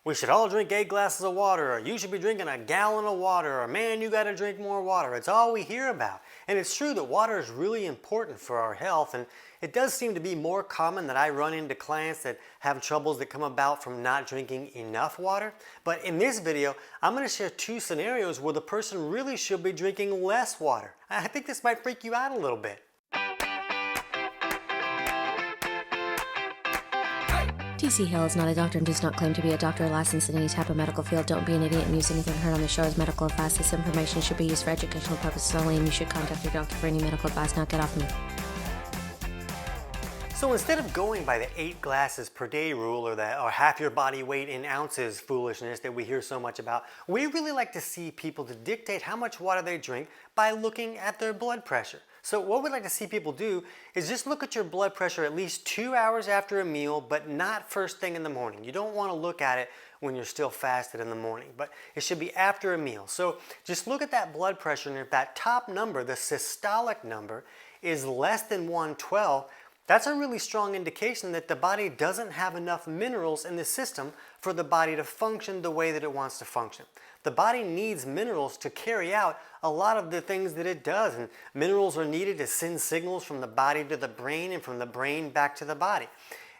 We should all drink 8 glasses of water, or you should be drinking a gallon of water, or man, you gotta drink more water. It's all we hear about. And it's true that water is really important for our health, and it does seem to be more common that I run into clients that have troubles that come about from not drinking enough water. But in this video, I'm gonna share 2 scenarios where the person really should be drinking less water. I think this might freak you out a little bit. TC Hale is not a doctor and does not claim to be a doctor or licensed in any type of medical field. Don't be an idiot and use anything heard on the show as medical advice. This information should be used for educational purposes only, and you should contact your doctor for any medical advice. Now get off me. So instead of going by the 8 glasses per day rule or half your body weight in ounces foolishness that we hear so much about, we really like to see people to dictate how much water they drink by looking at their blood pressure. So what we'd like to see people do is just look at your blood pressure at least 2 hours after a meal, but not first thing in the morning. You don't want to look at it when you're still fasted in the morning, but it should be after a meal. So just look at that blood pressure, and if that top number, the systolic number, is less than 112, that's a really strong indication that the body doesn't have enough minerals in the system for the body to function the way that it wants to function. The body needs minerals to carry out a lot of the things that it does, and minerals are needed to send signals from the body to the brain and from the brain back to the body.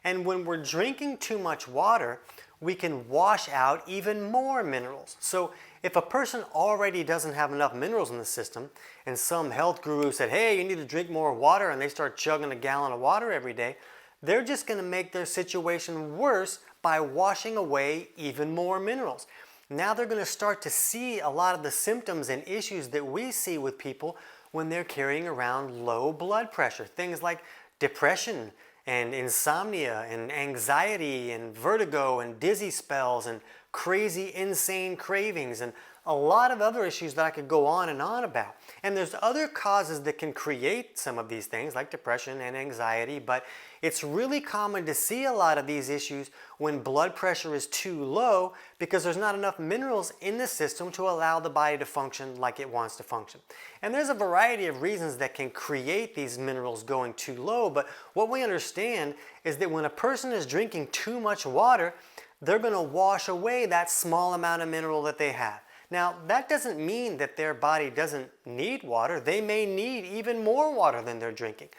And when we're drinking too much water, we can wash out even more minerals. So if a person already doesn't have enough minerals in the system, and some health guru said, hey, you need to drink more water, and they start chugging a gallon of water every day, they're just going to make their situation worse by washing away even more minerals. Now they're going to start to see a lot of the symptoms and issues that we see with people when they're carrying around low blood pressure. Things like depression and insomnia and anxiety and vertigo and dizzy spells and crazy, insane cravings and a lot of other issues that I could go on and on about. And there's other causes that can create some of these things like depression and anxiety, but it's really common to see a lot of these issues when blood pressure is too low because there's not enough minerals in the system to allow the body to function like it wants to function. And there's a variety of reasons that can create these minerals going too low, but what we understand is that when a person is drinking too much water, they're going to wash away that small amount of mineral that they have. Now, that doesn't mean that their body doesn't need water. They may need even more water than they're drinking.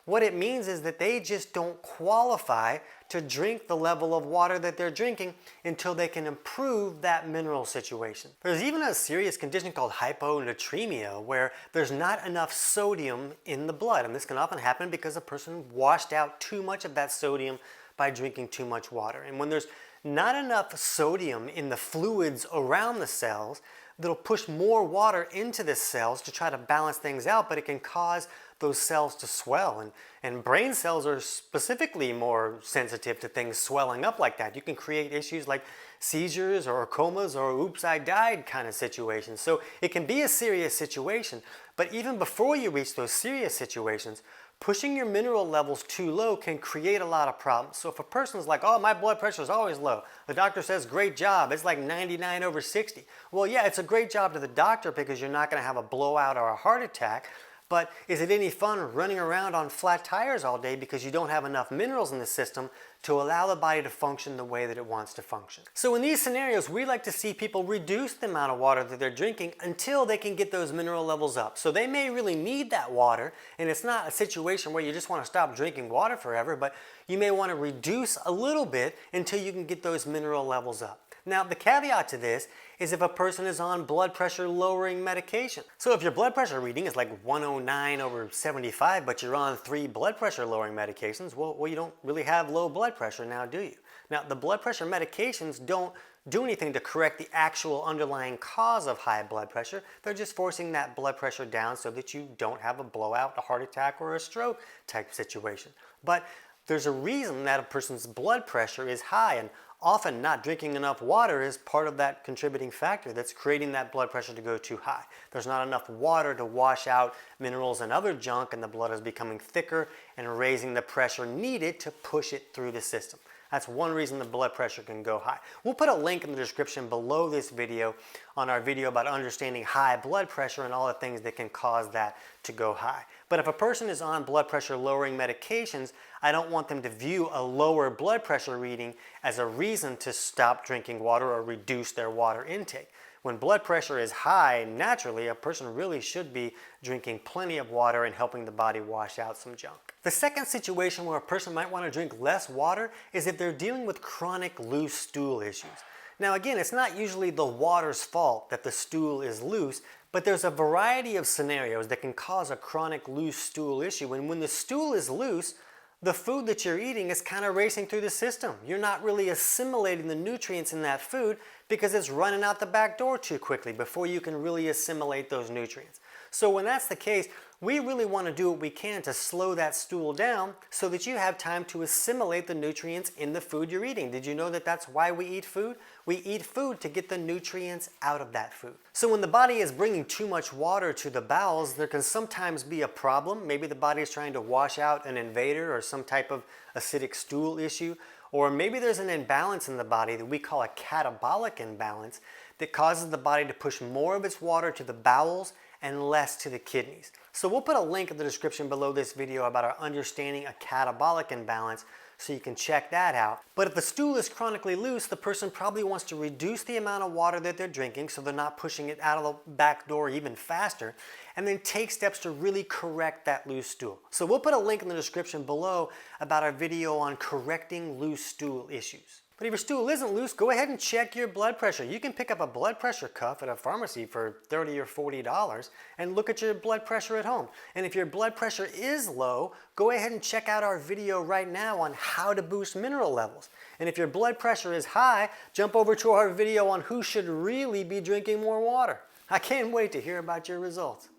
What it means is that they just don't qualify to drink the level of water that they're drinking until they can improve that mineral situation. There's even a serious condition called hyponatremia where there's not enough sodium in the blood, and this can often happen because a person washed out too much of that sodium by drinking too much water. And when there's not enough sodium in the fluids around the cells, that'll push more water into the cells to try to balance things out, but it can cause those cells to swell. And brain cells are specifically more sensitive to things swelling up like that. You can create issues like seizures or comas or oops, I died kind of situations. So it can be a serious situation, but even before you reach those serious situations, pushing your mineral levels too low can create a lot of problems. So if a person's like, oh, my blood pressure is always low, the doctor says, great job, it's like 99/60. Well, yeah, it's a great job to the doctor because you're not going to have a blowout or a heart attack, but is it any fun running around on flat tires all day because you don't have enough minerals in the system to allow the body to function the way that it wants to function? So in these scenarios, we like to see people reduce the amount of water that they're drinking until they can get those mineral levels up. So they may really need that water, and it's not a situation where you just want to stop drinking water forever, but you may want to reduce a little bit until you can get those mineral levels up. Now, the caveat to this is if a person is on blood pressure lowering medication. So if your blood pressure reading is like 109/75, but you're on 3 blood pressure lowering medications, well, you don't really have low blood pressure now, do you? Now, the blood pressure medications don't do anything to correct the actual underlying cause of high blood pressure. They're just forcing that blood pressure down so that you don't have a blowout, a heart attack, or a stroke type situation. But there's a reason that a person's blood pressure is high, and often not drinking enough water is part of that contributing factor that's creating that blood pressure to go too high. There's not enough water to wash out minerals and other junk, and the blood is becoming thicker and raising the pressure needed to push it through the system. That's one reason the blood pressure can go high. We'll put a link in the description below this video on our video about understanding high blood pressure and all the things that can cause that to go high. But if a person is on blood pressure lowering medications, I don't want them to view a lower blood pressure reading as a reason to stop drinking water or reduce their water intake. When blood pressure is high, naturally, a person really should be drinking plenty of water and helping the body wash out some junk. The second situation where a person might want to drink less water is if they're dealing with chronic loose stool issues. Now again, it's not usually the water's fault that the stool is loose, but there's a variety of scenarios that can cause a chronic loose stool issue. And when the stool is loose, the food that you're eating is kind of racing through the system. You're not really assimilating the nutrients in that food because it's running out the back door too quickly before you can really assimilate those nutrients. So when that's the case, we really want to do what we can to slow that stool down so that you have time to assimilate the nutrients in the food you're eating. Did you know that that's why we eat food? We eat food to get the nutrients out of that food. So when the body is bringing too much water to the bowels, there can sometimes be a problem. Maybe the body is trying to wash out an invader or some type of acidic stool issue. Or maybe there's an imbalance in the body that we call a catabolic imbalance that causes the body to push more of its water to the bowels and less to the kidneys. So we'll put a link in the description below this video about our understanding a catabolic imbalance so you can check that out. But if the stool is chronically loose, the person probably wants to reduce the amount of water that they're drinking so they're not pushing it out of the back door even faster, and then take steps to really correct that loose stool. So we'll put a link in the description below about our video on correcting loose stool issues. But if your stool isn't loose, go ahead and check your blood pressure. You can pick up a blood pressure cuff at a pharmacy for $30 or $40 and look at your blood pressure at home. And if your blood pressure is low, go ahead and check out our video right now on how to boost mineral levels. And if your blood pressure is high, jump over to our video on who should really be drinking more water. I can't wait to hear about your results.